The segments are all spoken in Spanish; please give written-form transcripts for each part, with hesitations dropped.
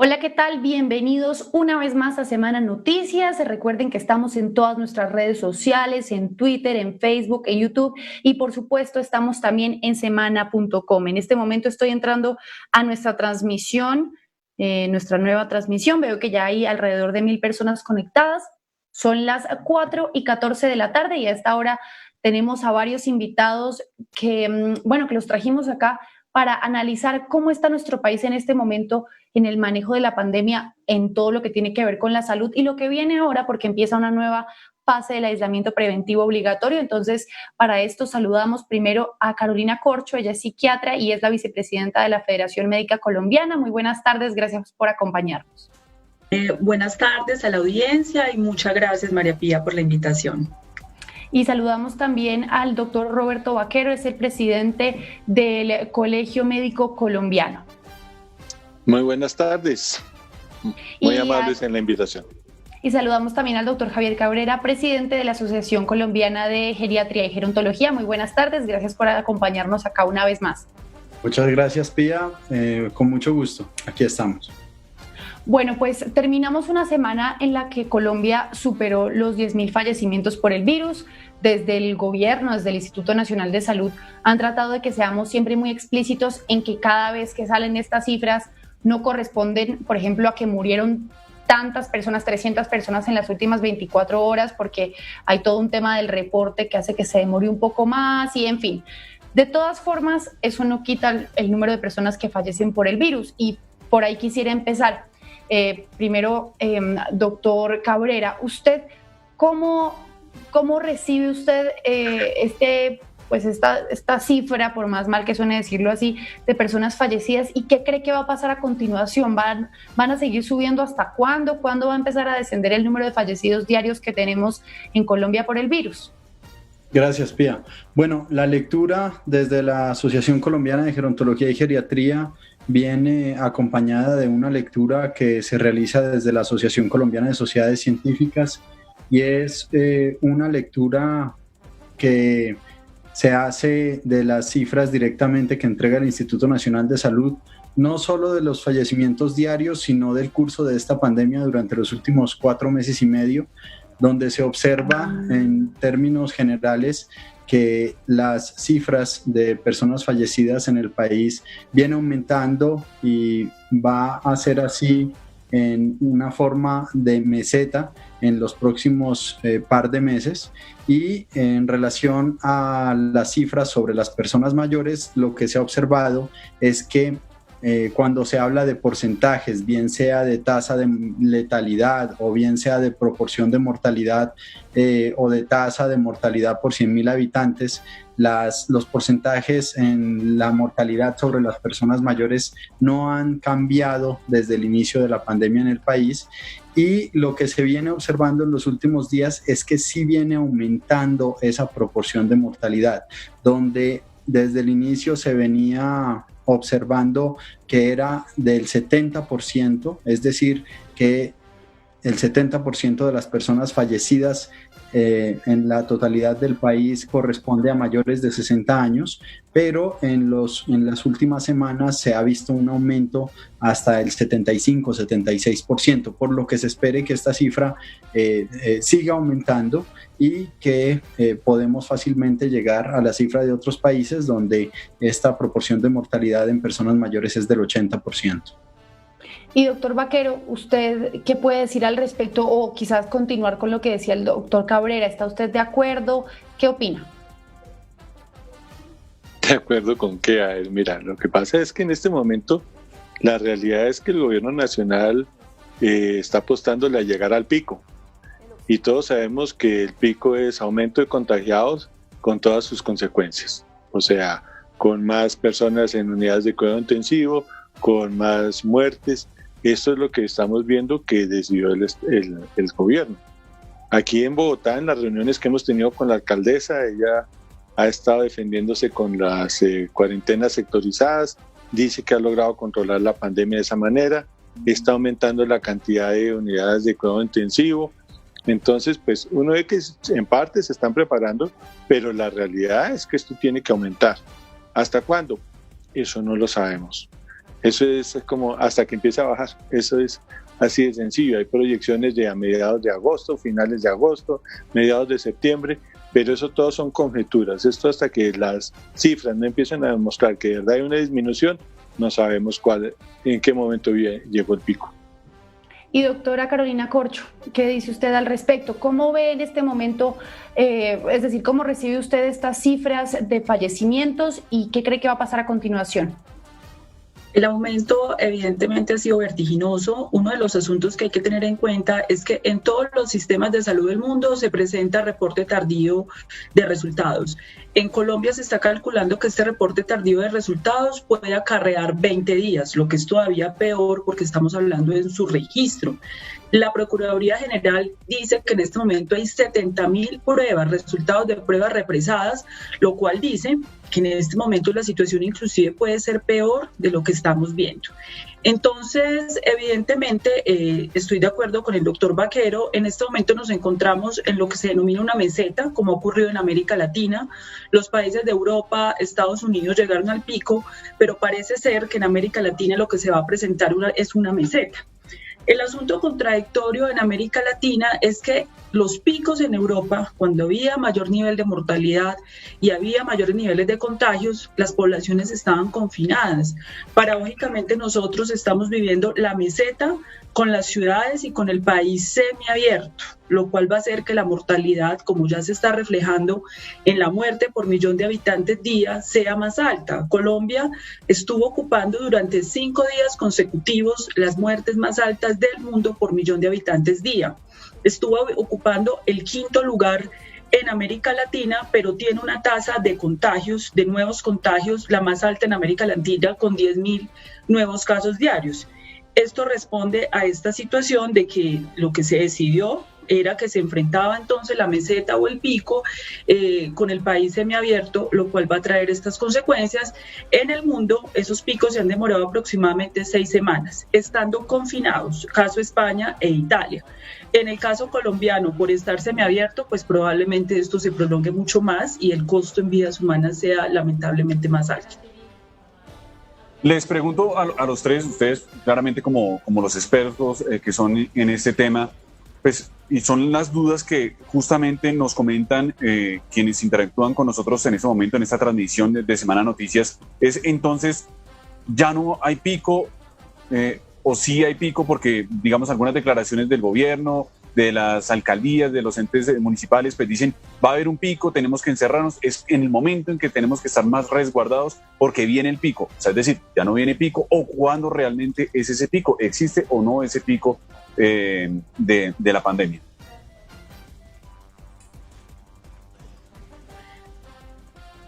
Hola, ¿qué tal? Bienvenidos una vez más a Semana Noticias. Recuerden que estamos en todas nuestras redes sociales, en Twitter, en Facebook, en YouTube y por supuesto estamos también en semana.com. En este momento estoy entrando a nuestra transmisión, nuestra nueva transmisión. Veo que ya hay alrededor de 1000 personas conectadas. Son las 4:14 de la tarde y a esta hora tenemos a varios invitados que, que los trajimos acá para analizar cómo está nuestro país en este momento en el manejo de la pandemia, en todo lo que tiene que ver con la salud y lo que viene ahora, porque empieza una nueva fase del aislamiento preventivo obligatorio. Entonces, para esto saludamos primero a Carolina Corcho, ella es psiquiatra y es la vicepresidenta de la Federación Médica Colombiana. Muy buenas tardes, gracias por acompañarnos. Buenas tardes a la audiencia y muchas gracias, María Pía, por la invitación. Y saludamos también al doctor Roberto Vaquero, es el presidente del Colegio Médico Colombiano. Muy buenas tardes, muy amables en la invitación. Y saludamos también al doctor Javier Cabrera, presidente de la Asociación Colombiana de Geriatría y Gerontología. Muy buenas tardes, gracias por acompañarnos acá una vez más. Muchas gracias, Pía, con mucho gusto, aquí estamos. Bueno, pues terminamos una semana en la que Colombia superó los 10.000 fallecimientos por el virus. Desde el gobierno, desde el Instituto Nacional de Salud, han tratado de que seamos siempre muy explícitos en que cada vez que salen estas cifras no corresponden, por ejemplo, a que murieron tantas personas, 300 personas en las últimas 24 horas, porque hay todo un tema del reporte que hace que se demore un poco más y en fin. De todas formas, eso no quita el número de personas que fallecen por el virus y por ahí quisiera empezar. Primero, doctor Cabrera, ¿usted cómo recibe usted esta cifra, por más mal que suene decirlo así, de personas fallecidas y qué cree que va a pasar a continuación? ¿Van a seguir subiendo hasta cuándo? ¿Cuándo va a empezar a descender el número de fallecidos diarios que tenemos en Colombia por el virus? Gracias, Pía. Bueno, la lectura desde la Asociación Colombiana de Gerontología y Geriatría viene acompañada de una lectura que se realiza desde la Asociación Colombiana de Sociedades Científicas y es una lectura que se hace de las cifras directamente que entrega el Instituto Nacional de Salud, no solo de los fallecimientos diarios, sino del curso de esta pandemia durante los últimos 4 meses y medio, donde se observa en términos generales que las cifras de personas fallecidas en el país vienen aumentando y va a ser así en una forma de meseta en los próximos par de meses. Y en relación a las cifras sobre las personas mayores, lo que se ha observado es que cuando se habla de porcentajes, bien sea de tasa de letalidad o bien sea de proporción de mortalidad o de tasa de mortalidad por 100.000 habitantes, los porcentajes en la mortalidad sobre las personas mayores no han cambiado desde el inicio de la pandemia en el país. Y lo que se viene observando en los últimos días es que sí viene aumentando esa proporción de mortalidad, donde desde el inicio se venía observando que era del 70%, es decir, que el 70% de las personas fallecidas en la totalidad del país corresponde a mayores de 60 años, pero en las últimas semanas se ha visto un aumento hasta el 75-76%, por lo que se espere que esta cifra siga aumentando y que podemos fácilmente llegar a la cifra de otros países donde esta proporción de mortalidad en personas mayores es del 80%. Y doctor Vaquero, ¿usted qué puede decir al respecto o quizás continuar con lo que decía el doctor Cabrera? ¿Está usted de acuerdo? ¿Qué opina? ¿De acuerdo con qué? A ver, mira, lo que pasa es que en este momento la realidad es que el gobierno nacional está apostándole a llegar al pico. Y todos sabemos que el pico es aumento de contagiados con todas sus consecuencias. O sea, con más personas en unidades de cuidado intensivo, con más muertes. Esto es lo que estamos viendo que decidió el gobierno. Aquí en Bogotá, en las reuniones que hemos tenido con la alcaldesa, ella ha estado defendiéndose con las cuarentenas sectorizadas, dice que ha logrado controlar la pandemia de esa manera, está aumentando la cantidad de unidades de cuidado intensivo. Entonces, pues uno ve que en parte se están preparando, pero la realidad es que esto tiene que aumentar. ¿Hasta cuándo? Eso no lo sabemos. Eso es como hasta que empiece a bajar. Eso es así de sencillo. Hay proyecciones de a mediados de agosto, finales de agosto, mediados de septiembre, pero eso todo son conjeturas. Esto hasta que las cifras no empiecen a demostrar que de verdad hay una disminución, no sabemos en qué momento llegó el pico. Y doctora Carolina Corcho, ¿qué dice usted al respecto? ¿Cómo ve en este momento, es decir, cómo recibe usted estas cifras de fallecimientos y qué cree que va a pasar a continuación? El aumento evidentemente ha sido vertiginoso. Uno de los asuntos que hay que tener en cuenta es que en todos los sistemas de salud del mundo se presenta reporte tardío de resultados. En Colombia se está calculando que este reporte tardío de resultados puede acarrear 20 días, lo que es todavía peor porque estamos hablando de su registro. La Procuraduría General dice que en este momento hay 70.000 pruebas, resultados de pruebas represadas, lo cual dice que en este momento la situación inclusive puede ser peor de lo que estamos viendo. Entonces, evidentemente, estoy de acuerdo con el doctor Vaquero. En este momento nos encontramos en lo que se denomina una meseta, como ha ocurrido en América Latina. Los países de Europa, Estados Unidos llegaron al pico, pero parece ser que en América Latina lo que se va a presentar es una meseta. El asunto contradictorio en América Latina es que los picos en Europa, cuando había mayor nivel de mortalidad y había mayores niveles de contagios, las poblaciones estaban confinadas. Paradójicamente nosotros estamos viviendo la meseta con las ciudades y con el país semiabierto, lo cual va a hacer que la mortalidad, como ya se está reflejando en la muerte por millón de habitantes día, sea más alta. Colombia estuvo ocupando durante 5 días consecutivos las muertes más altas del mundo por millón de habitantes día. Estuvo ocupando el 5º lugar en América Latina, pero tiene una tasa de contagios, de nuevos contagios, la más alta en América Latina, con 10.000 nuevos casos diarios. Esto responde a esta situación de que lo que se decidió era que se enfrentaba entonces la meseta o el pico con el país semiabierto, lo cual va a traer estas consecuencias. En el mundo, esos picos se han demorado aproximadamente 6 semanas, estando confinados, caso España e Italia. En el caso colombiano, por estar semiabierto, pues probablemente esto se prolongue mucho más y el costo en vidas humanas sea lamentablemente más alto. Les pregunto a los tres, ustedes claramente como los expertos que son en este tema, pues, y son las dudas que justamente nos comentan quienes interactúan con nosotros en este momento, en esta transmisión de Semana Noticias, es entonces, ¿ya no hay pico o sí hay pico? Porque, digamos, algunas declaraciones del gobierno, de las alcaldías, de los entes municipales, pues dicen, va a haber un pico, tenemos que encerrarnos, es en el momento en que tenemos que estar más resguardados porque viene el pico. O sea, es decir, ya no viene pico, o cuándo realmente es ese pico, existe o no ese pico de la pandemia.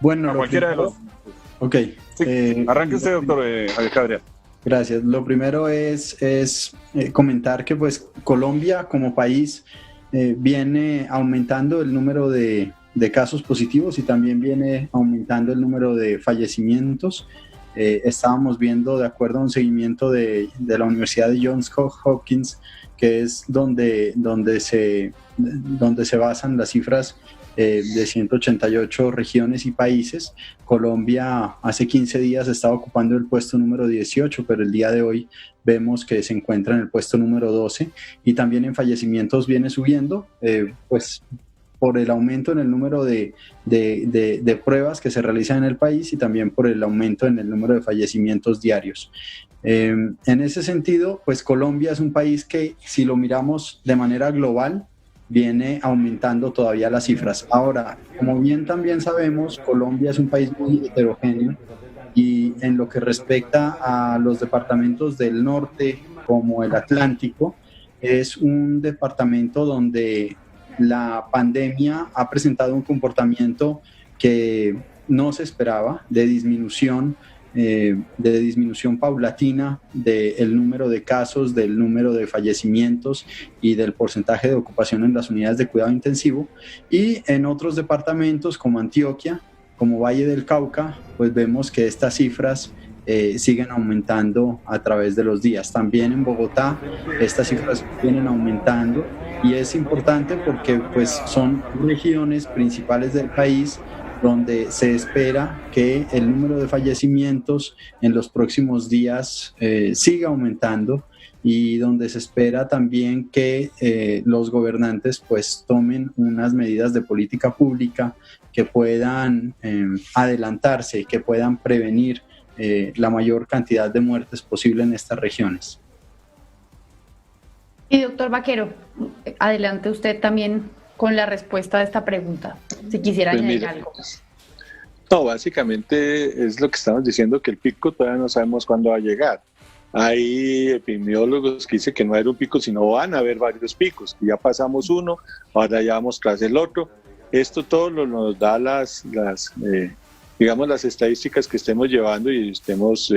Bueno, a cualquiera de los... Ok. Sí. Arranque usted, doctor Gabriel. Gracias. Lo primero es comentar que pues Colombia como país viene aumentando el número de casos positivos y también viene aumentando el número de fallecimientos. Estábamos viendo, de acuerdo a un seguimiento de la Universidad de Johns Hopkins, que es donde se basan las cifras de 188 regiones y países. Colombia hace 15 días estaba ocupando el puesto número 18, pero el día de hoy vemos que se encuentra en el puesto número 12 y también en fallecimientos viene subiendo, pues por el aumento en el número de pruebas que se realizan en el país y también por el aumento en el número de fallecimientos diarios. En ese sentido, pues Colombia es un país que, si lo miramos de manera global, viene aumentando todavía las cifras. Ahora, como bien también sabemos, Colombia es un país muy heterogéneo y en lo que respecta a los departamentos del norte, como el Atlántico, es un departamento donde la pandemia ha presentado un comportamiento que no se esperaba, de disminución paulatina del número de casos, del número de fallecimientos y del porcentaje de ocupación en las unidades de cuidado intensivo. Y en otros departamentos como Antioquia, como Valle del Cauca, pues vemos que estas cifras siguen aumentando a través de los días. También en Bogotá estas cifras vienen aumentando y es importante porque pues son regiones principales del país donde se espera que el número de fallecimientos en los próximos días siga aumentando y donde se espera también que los gobernantes pues tomen unas medidas de política pública que puedan adelantarse y que puedan prevenir la mayor cantidad de muertes posible en estas regiones. Y doctor Vaquero, adelante usted también con la respuesta de esta pregunta, si quisiera añadir algo. No, básicamente es lo que estamos diciendo, que el pico todavía no sabemos cuándo va a llegar. Hay epidemiólogos que dicen que no va a haber un pico, sino van a haber varios picos, que ya pasamos uno, ahora ya vamos tras el otro. Esto todo nos da las estadísticas que estemos llevando y estemos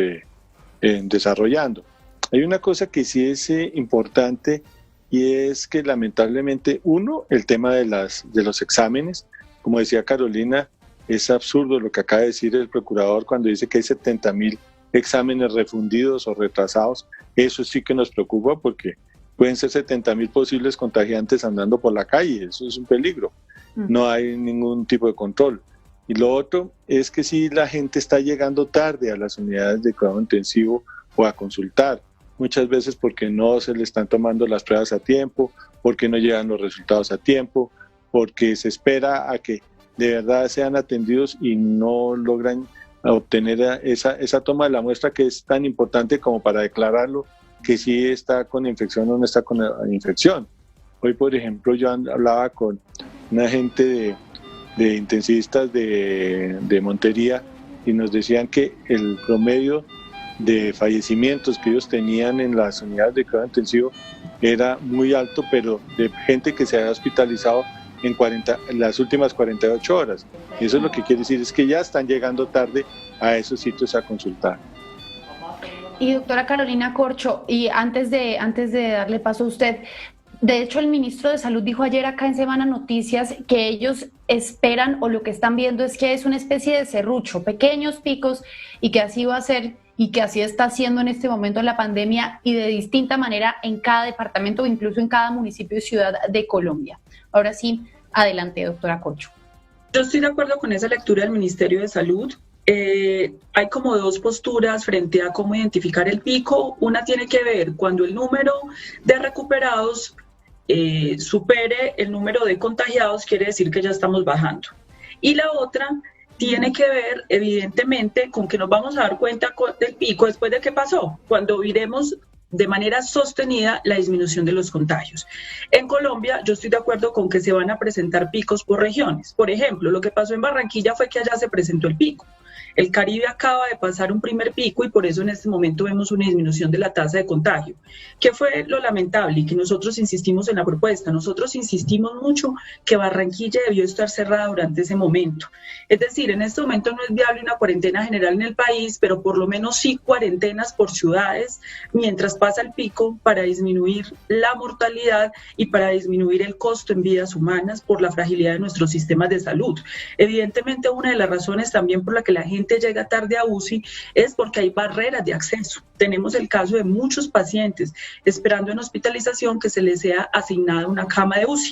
desarrollando. Hay una cosa que sí es importante, y es que lamentablemente, el tema de los exámenes, como decía Carolina, es absurdo lo que acaba de decir el procurador cuando dice que hay 70,000 exámenes refundidos o retrasados. Eso sí que nos preocupa, porque pueden ser 70,000 posibles contagiantes andando por la calle. Eso es un peligro. No hay ningún tipo de control. Y lo otro es que si la gente está llegando tarde a las unidades de cuidado intensivo o a consultar, muchas veces porque no se le están tomando las pruebas a tiempo, porque no llegan los resultados a tiempo, porque se espera a que de verdad sean atendidos y no logran obtener esa toma de la muestra, que es tan importante como para declararlo que sí está con infección o no está con infección. Hoy, por ejemplo, yo hablaba con una gente de intensivistas de Montería y nos decían que el promedio de fallecimientos que ellos tenían en las unidades de cuidado intensivo era muy alto, pero de gente que se había hospitalizado en las últimas 48 horas. Y eso es lo que quiere decir, es que ya están llegando tarde a esos sitios a consultar. Y doctora Carolina Corcho, y antes de darle paso a usted, de hecho el ministro de Salud dijo ayer acá en Semana Noticias que ellos esperan, o lo que están viendo es que es una especie de serrucho, pequeños picos, y que así va a ser y que así está haciendo en este momento en la pandemia, y de distinta manera en cada departamento o incluso en cada municipio y ciudad de Colombia. Ahora sí, adelante, doctora Corcho. Yo estoy de acuerdo con esa lectura del Ministerio de Salud. Hay como dos posturas frente a cómo identificar el pico. Una tiene que ver cuando el número de recuperados supere el número de contagiados, quiere decir que ya estamos bajando. Y la otra tiene que ver, evidentemente, con que nos vamos a dar cuenta del pico después de qué pasó, cuando viremos de manera sostenida la disminución de los contagios. En Colombia, yo estoy de acuerdo con que se van a presentar picos por regiones. Por ejemplo, lo que pasó en Barranquilla fue que allá se presentó el pico. El Caribe acaba de pasar un primer pico y por eso en este momento vemos una disminución de la tasa de contagio. ¿Qué fue lo lamentable? Y que nosotros insistimos en la propuesta. Nosotros insistimos mucho que Barranquilla debió estar cerrada durante ese momento. Es decir, en este momento no es viable una cuarentena general en el país, pero por lo menos sí cuarentenas por ciudades mientras pasa el pico, para disminuir la mortalidad y para disminuir el costo en vidas humanas por la fragilidad de nuestros sistemas de salud. Evidentemente, una de las razones también por la que la gente llega tarde a UCI es porque hay barreras de acceso. Tenemos el caso de muchos pacientes esperando en hospitalización que se les sea asignada una cama de UCI.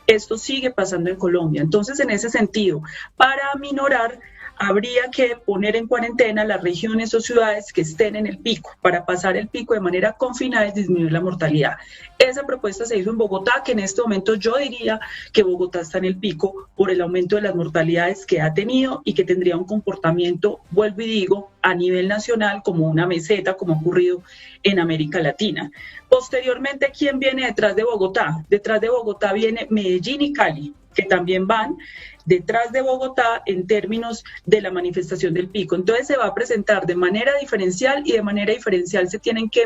Esto sigue pasando en Colombia. Entonces, en ese sentido, para aminorar, habría que poner en cuarentena las regiones o ciudades que estén en el pico, para pasar el pico de manera confinada y disminuir la mortalidad. Esa propuesta se hizo en Bogotá, que en este momento yo diría que Bogotá está en el pico por el aumento de las mortalidades que ha tenido y que tendría un comportamiento, vuelvo y digo, a nivel nacional como una meseta, como ha ocurrido en América Latina. Posteriormente, ¿quién viene detrás de Bogotá? Detrás de Bogotá viene Medellín y Cali, que también van detrás de Bogotá en términos de la manifestación del pico. Entonces se va a presentar de manera diferencial y de manera diferencial se tienen que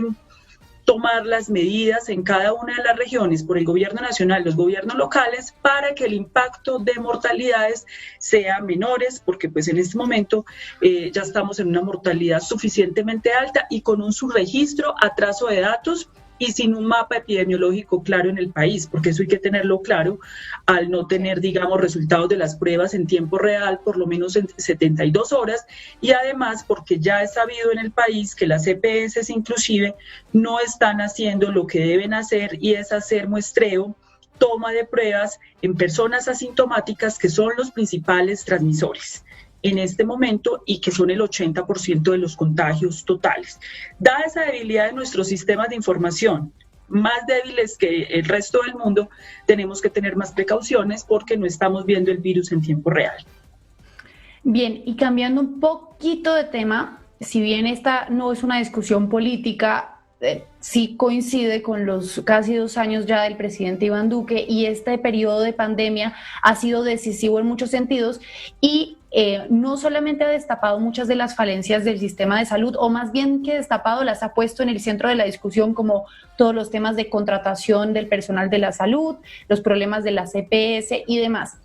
tomar las medidas en cada una de las regiones por el gobierno nacional, los gobiernos locales, para que el impacto de mortalidades sea menores, porque pues en este momento ya estamos en una mortalidad suficientemente alta y con un subregistro, atraso de datos y sin un mapa epidemiológico claro en el país, porque eso hay que tenerlo claro al no tener, digamos, resultados de las pruebas en tiempo real, por lo menos en 72 horas, y además porque ya es sabido en el país que las EPS inclusive no están haciendo lo que deben hacer, y es hacer muestreo toma de pruebas en personas asintomáticas que son los principales transmisores en este momento y que son el 80% de los contagios totales. Dada esa debilidad de nuestros sistemas de información, más débiles que el resto del mundo, tenemos que tener más precauciones porque no estamos viendo el virus en tiempo real. Bien, y cambiando un poquito de tema, si bien esta no es una discusión política, sí coincide con los casi 2 años ya del presidente Iván Duque, y este periodo de pandemia ha sido decisivo en muchos sentidos y no solamente ha destapado muchas de las falencias del sistema de salud, o más bien que destapado las ha puesto en el centro de la discusión, como todos los temas de contratación del personal de la salud, los problemas de las EPS y demás.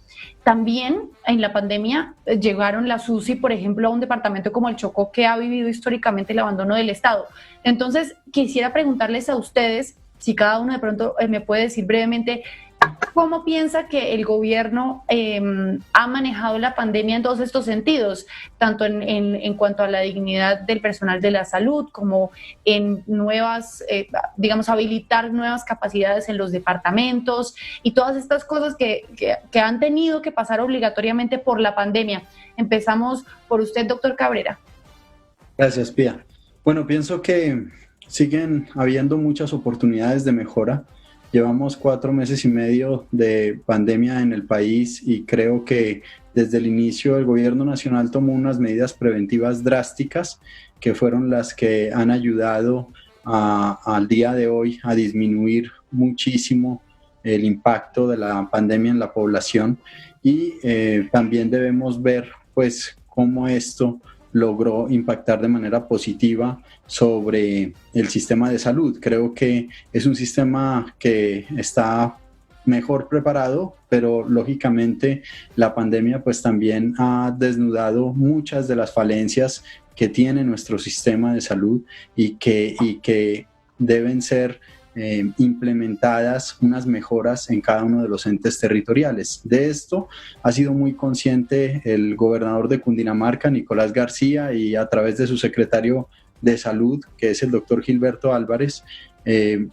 También en la pandemia llegaron las UCI, por ejemplo, a un departamento como el Chocó, que ha vivido históricamente el abandono del Estado. Entonces, quisiera preguntarles a ustedes, si cada uno de pronto me puede decir brevemente, ¿cómo piensa que el gobierno ha manejado la pandemia en todos estos sentidos? Tanto en cuanto a la dignidad del personal de la salud, como en nuevas, habilitar nuevas capacidades en los departamentos y todas estas cosas que han tenido que pasar obligatoriamente por la pandemia. Empezamos por usted, doctor Cabrera. Gracias, Pía. Bueno, pienso que siguen habiendo muchas oportunidades de mejora. Llevamos 4 meses y medio de pandemia en el país y creo que desde el inicio el gobierno nacional tomó unas medidas preventivas drásticas que fueron las que han ayudado al día de hoy a disminuir muchísimo el impacto de la pandemia en la población, y también debemos ver pues cómo esto logró impactar de manera positiva sobre el sistema de salud. Creo que es un sistema que está mejor preparado, pero lógicamente la pandemia pues también ha desnudado muchas de las falencias que tiene nuestro sistema de salud y que deben ser implementadas unas mejoras en cada uno de los entes territoriales. De esto ha sido muy consciente el gobernador de Cundinamarca, Nicolás García, y a través de su secretario de Salud, que es el doctor Gilberto Álvarez,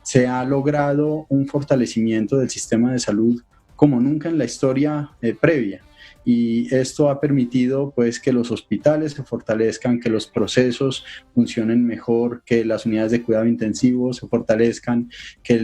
se ha logrado un fortalecimiento del sistema de salud como nunca en la historia previa. Y esto ha permitido pues que los hospitales se fortalezcan, que los procesos funcionen mejor, que las unidades de cuidado intensivo se fortalezcan, que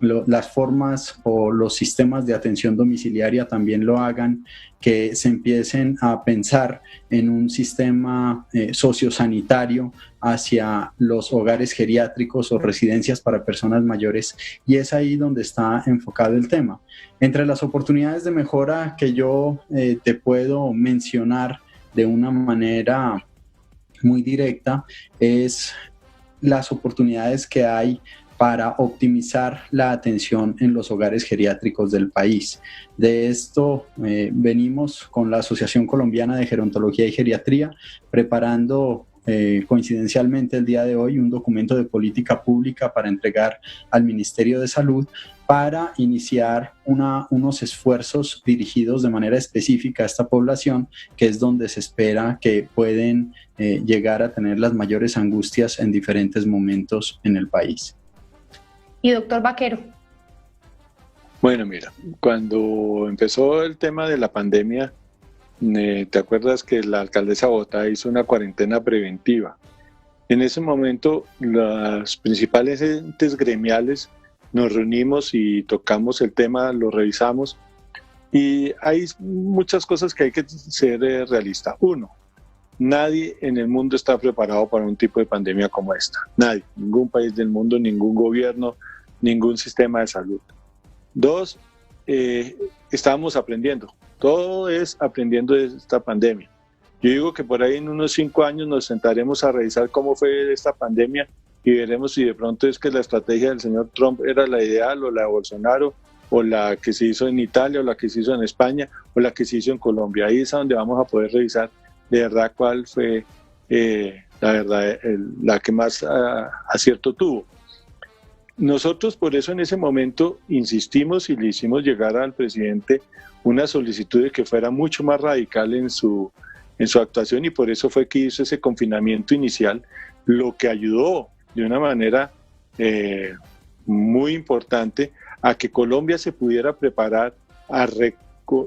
las formas o los sistemas de atención domiciliaria también lo hagan, que se empiecen a pensar en un sistema sociosanitario hacia los hogares geriátricos o residencias para personas mayores, y es ahí donde está enfocado el tema. Entre las oportunidades de mejora que yo te puedo mencionar de una manera muy directa es las oportunidades que hay para optimizar la atención en los hogares geriátricos del país. De esto venimos con la Asociación Colombiana de Gerontología y Geriatría preparando coincidencialmente el día de hoy un documento de política pública para entregar al Ministerio de Salud para iniciar unos esfuerzos dirigidos de manera específica a esta población, que es donde se espera que pueden llegar a tener las mayores angustias en diferentes momentos en el país. Y doctor Vaquero. Bueno, mira, cuando empezó el tema de la pandemia, ¿te acuerdas que la alcaldesa Bogotá hizo una cuarentena preventiva? En ese momento, los principales entes gremiales nos reunimos y tocamos el tema, lo revisamos, y hay muchas cosas que hay que ser realistas. Uno, nadie en el mundo está preparado para un tipo de pandemia como esta. Nadie, ningún país del mundo, ningún gobierno, ningún sistema de salud. Dos, estábamos aprendiendo. Todo es aprendiendo de esta pandemia. Yo digo que por ahí en unos 5 años nos sentaremos a revisar cómo fue esta pandemia y veremos si de pronto es que la estrategia del señor Trump era la ideal, o la de Bolsonaro, o la que se hizo en Italia, o la que se hizo en España, o la que se hizo en Colombia. Ahí es donde vamos a poder revisar de verdad cuál fue la que más acierto tuvo. Nosotros por eso en ese momento insistimos y le hicimos llegar al presidente una solicitud de que fuera mucho más radical en su actuación, y por eso fue que hizo ese confinamiento inicial, lo que ayudó de una manera muy importante a que Colombia se pudiera preparar a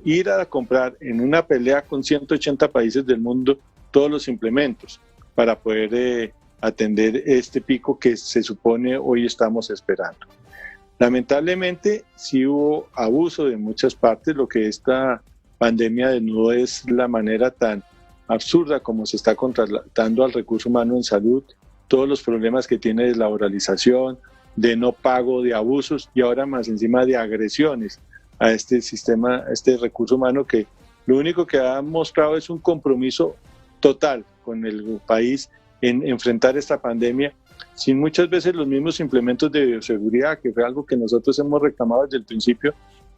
ir a comprar en una pelea con 180 países del mundo todos los implementos para poder atender este pico que se supone hoy estamos esperando. Lamentablemente sí hubo abuso de muchas partes. Lo que esta pandemia desnudó es la manera tan absurda como se está contratando al recurso humano en salud, todos los problemas que tiene de laboralización, de no pago, de abusos y ahora más encima de agresiones a este sistema, a este recurso humano que lo único que ha mostrado es un compromiso total con el país en enfrentar esta pandemia, sin muchas veces los mismos implementos de bioseguridad, que fue algo que nosotros hemos reclamado desde el principio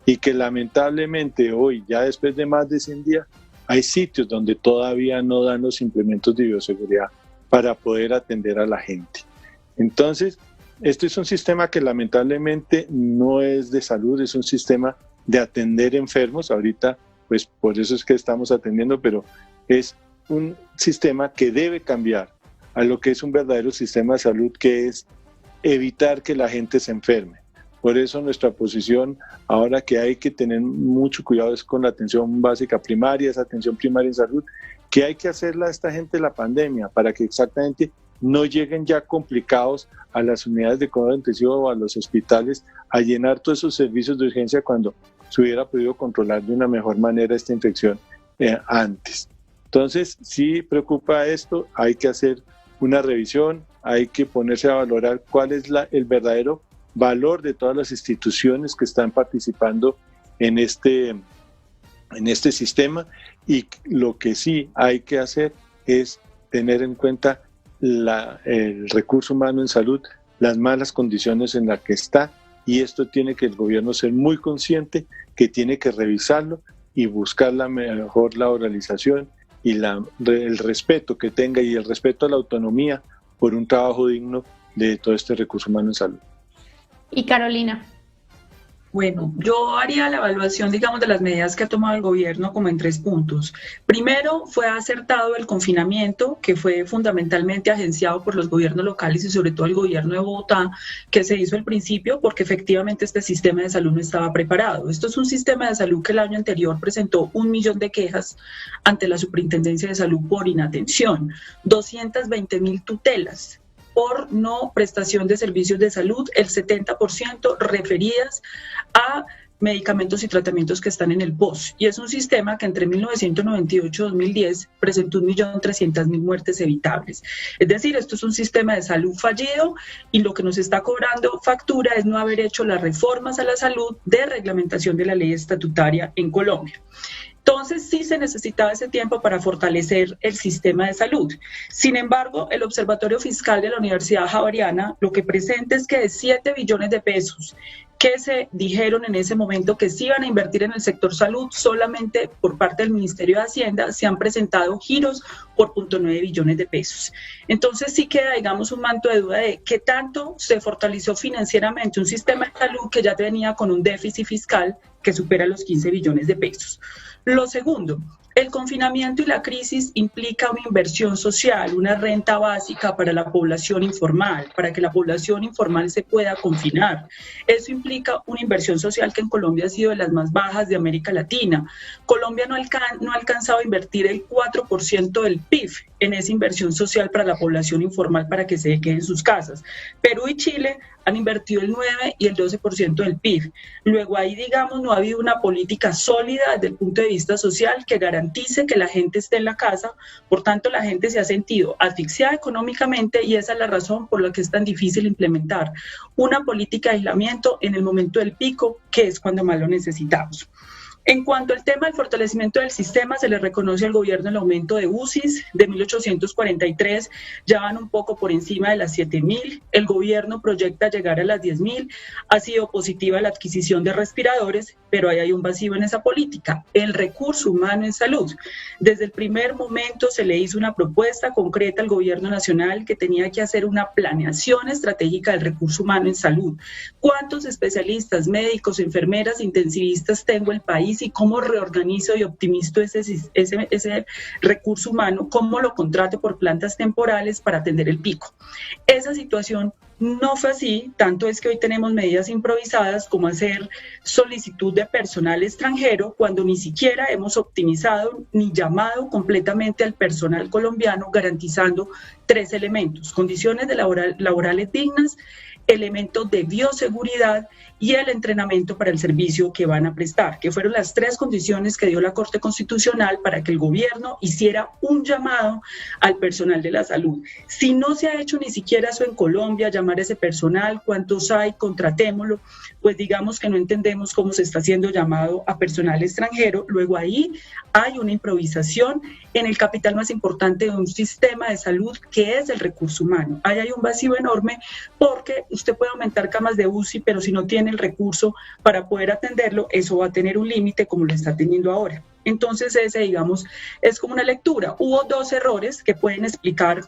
y que lamentablemente hoy, ya después de más de 100 días, hay sitios donde todavía no dan los implementos de bioseguridad para poder atender a la gente. Entonces, este es un sistema que lamentablemente no es de salud, es un sistema de atender enfermos. Ahorita, pues por eso es que estamos atendiendo, pero es un sistema que debe cambiar a lo que es un verdadero sistema de salud, que es evitar que la gente se enferme. Por eso nuestra posición ahora que hay que tener mucho cuidado es con la atención básica primaria, esa atención primaria en salud, que hay que hacerla a esta gente de la pandemia para que exactamente no lleguen ya complicados a las unidades de cuidado intensivo o a los hospitales a llenar todos esos servicios de urgencia cuando se hubiera podido controlar de una mejor manera esta infección antes. Entonces, sí preocupa esto, hay que hacer una revisión, hay que ponerse a valorar cuál es el verdadero valor de todas las instituciones que están participando en este sistema, y lo que sí hay que hacer es tener en cuenta el recurso humano en salud, las malas condiciones en las que está, y esto tiene que el gobierno ser muy consciente que tiene que revisarlo y buscar la mejor laboralización y el respeto que tenga y el respeto a la autonomía por un trabajo digno de todo este recurso humano en salud. Y Carolina. Bueno, yo haría la evaluación, digamos, de las medidas que ha tomado el gobierno como en 3 puntos. Primero, fue acertado el confinamiento, que fue fundamentalmente agenciado por los gobiernos locales y sobre todo el gobierno de Bogotá, que se hizo al principio porque efectivamente este sistema de salud no estaba preparado. Esto es un sistema de salud que el año anterior presentó 1 millón de quejas ante la Superintendencia de Salud por inatención, 220.000 tutelas por no prestación de servicios de salud, el 70% referidas a medicamentos y tratamientos que están en el POS. Y es un sistema que entre 1998 y 2010 presentó 1.300.000 muertes evitables. Es decir, esto es un sistema de salud fallido y lo que nos está cobrando factura es no haber hecho las reformas a la salud de reglamentación de la ley estatutaria en Colombia. Entonces sí se necesitaba ese tiempo para fortalecer el sistema de salud. Sin embargo, el Observatorio Fiscal de la Universidad Javeriana lo que presenta es que de 7 billones de pesos que se dijeron en ese momento que se iban a invertir en el sector salud, solamente por parte del Ministerio de Hacienda se han presentado giros por 0.9 billones de pesos. Entonces sí queda, digamos, un manto de duda de qué tanto se fortaleció financieramente un sistema de salud que ya venía con un déficit fiscal que supera los 15 billones de pesos. Lo segundo, el confinamiento y la crisis implica una inversión social, una renta básica para la población informal, para que la población informal se pueda confinar. Eso implica una inversión social que en Colombia ha sido de las más bajas de América Latina. Colombia no ha alcanzado a invertir el 4% del PIB en esa inversión social para la población informal para que se quede en sus casas. Perú y Chile han invertido el 9 y el 12% del PIB. Luego ahí, digamos, no ha habido una política sólida desde el punto de vista social que garantice que la gente esté en la casa. Por tanto, la gente se ha sentido asfixiada económicamente y esa es la razón por la que es tan difícil implementar una política de aislamiento en el momento del pico, que es cuando más lo necesitamos. En cuanto al tema del fortalecimiento del sistema, se le reconoce al gobierno el aumento de UCIs de 1.843, ya van un poco por encima de las 7.000, el gobierno proyecta llegar a las 10.000, ha sido positiva la adquisición de respiradores, pero ahí hay un vacío en esa política, el recurso humano en salud. Desde el primer momento se le hizo una propuesta concreta al gobierno nacional que tenía que hacer una planeación estratégica del recurso humano en salud. ¿Cuántos especialistas, médicos, enfermeras, intensivistas tengo en el país? Y cómo reorganizo y optimizo ese recurso humano, cómo lo contrato por plantas temporales para atender el pico. Esa situación no fue así, tanto es que hoy tenemos medidas improvisadas como hacer solicitud de personal extranjero cuando ni siquiera hemos optimizado ni llamado completamente al personal colombiano, garantizando 3 elementos: condiciones laborales dignas, elementos de bioseguridad y el entrenamiento para el servicio que van a prestar, que fueron las 3 condiciones que dio la Corte Constitucional para que el gobierno hiciera un llamado al personal de la salud. Si no se ha hecho ni siquiera eso en Colombia, llamar a ese personal, cuántos hay, contratémoslo, pues digamos que no entendemos cómo se está haciendo llamado a personal extranjero. Luego ahí hay una improvisación en el capital más importante de un sistema de salud, que es el recurso humano. Ahí hay un vacío enorme, porque usted puede aumentar camas de UCI, pero si no tiene el recurso para poder atenderlo, eso va a tener un límite como lo está teniendo ahora. Entonces ese, digamos, es como una lectura. Hubo 2 errores que pueden explicar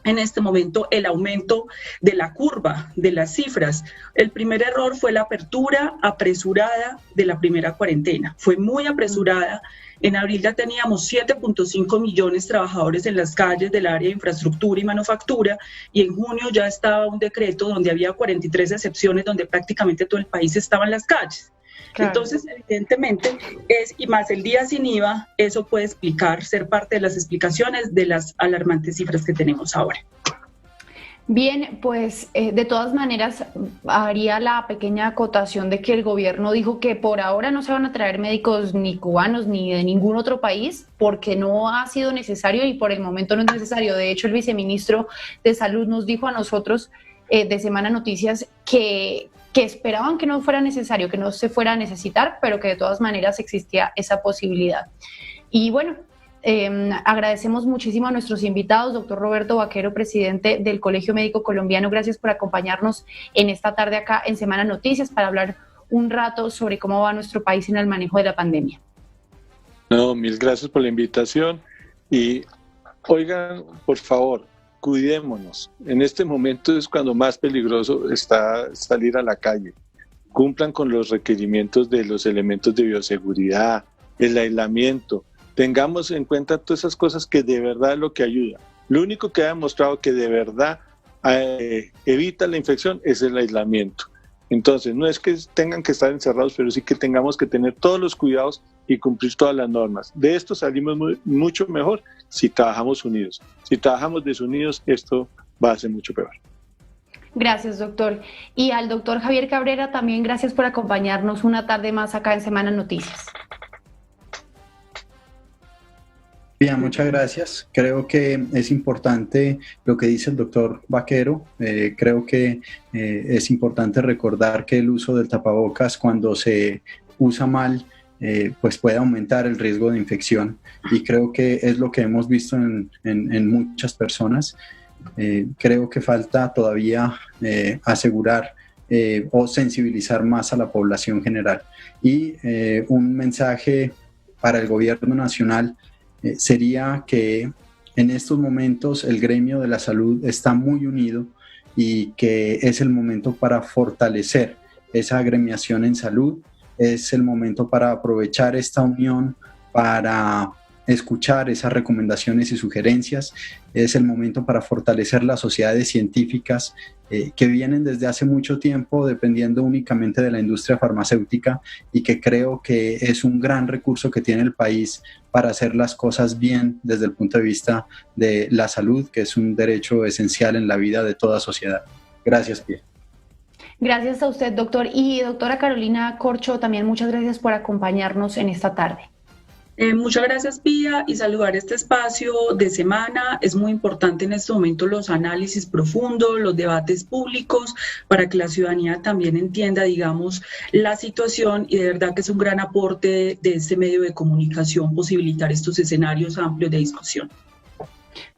en este momento el aumento de la curva, de las cifras. El primer error fue la apertura apresurada de la primera cuarentena. Fue muy apresurada. En abril ya teníamos 7.5 millones de trabajadores en las calles del área de infraestructura y manufactura, y en junio ya estaba un decreto donde había 43 excepciones, donde prácticamente todo el país estaba en las calles. Claro. Entonces, evidentemente, y más el día sin IVA, eso puede explicar, ser parte de las explicaciones de las alarmantes cifras que tenemos ahora. Bien, pues de todas maneras haría la pequeña acotación de que el gobierno dijo que por ahora no se van a traer médicos ni cubanos ni de ningún otro país, porque no ha sido necesario y por el momento no es necesario. De hecho, el viceministro de Salud nos dijo a nosotros de Semana Noticias que esperaban que no fuera necesario, que no se fuera a necesitar, pero que de todas maneras existía esa posibilidad. Y bueno, agradecemos muchísimo a nuestros invitados, doctor Roberto Vaquero, presidente del Colegio Médico Colombiano. Gracias por acompañarnos en esta tarde acá en Semana Noticias para hablar un rato sobre cómo va nuestro país en el manejo de la pandemia. No, mil gracias por la invitación y oigan, por favor, cuidémonos. En este momento es cuando más peligroso está salir a la calle. Cumplan con los requerimientos de los elementos de bioseguridad, el aislamiento. Tengamos en cuenta todas esas cosas que de verdad es lo que ayuda. Lo único que ha demostrado que de verdad evita la infección es el aislamiento. Entonces, no es que tengan que estar encerrados, pero sí que tengamos que tener todos los cuidados y cumplir todas las normas. De esto salimos mucho mejor si trabajamos unidos. Si trabajamos desunidos, esto va a ser mucho peor. Gracias, doctor. Y al doctor Javier Cabrera también gracias por acompañarnos una tarde más acá en Semana Noticias. Bien, muchas gracias. Creo que es importante lo que dice el doctor Vaquero. Creo que es importante recordar que el uso del tapabocas, cuando se usa mal, pues puede aumentar el riesgo de infección, y creo que es lo que hemos visto en muchas personas. Creo que falta todavía asegurar o sensibilizar más a la población general. Y un mensaje para el gobierno nacional sería que en estos momentos el gremio de la salud está muy unido y que es el momento para fortalecer esa agremiación en salud. Es el momento para aprovechar esta unión para escuchar esas recomendaciones y sugerencias. Es el momento para fortalecer las sociedades científicas que vienen desde hace mucho tiempo dependiendo únicamente de la industria farmacéutica, y que creo que es un gran recurso que tiene el país para hacer las cosas bien desde el punto de vista de la salud, que es un derecho esencial en la vida de toda sociedad. Gracias, Pia. Gracias a usted, doctor. Y doctora Carolina Corcho, también muchas gracias por acompañarnos en esta tarde. Muchas gracias, Pía, y saludar este espacio de semana. Es muy importante en este momento los análisis profundos, los debates públicos, para que la ciudadanía también entienda, digamos, la situación, y de verdad que es un gran aporte de este medio de comunicación posibilitar estos escenarios amplios de discusión.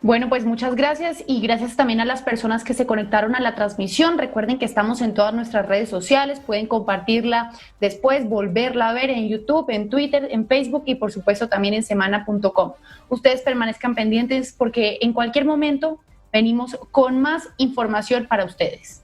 Bueno, pues muchas gracias, y gracias también a las personas que se conectaron a la transmisión. Recuerden que estamos en todas nuestras redes sociales, pueden compartirla después, volverla a ver en YouTube, en Twitter, en Facebook y por supuesto también en semana.com. Ustedes permanezcan pendientes porque en cualquier momento venimos con más información para ustedes.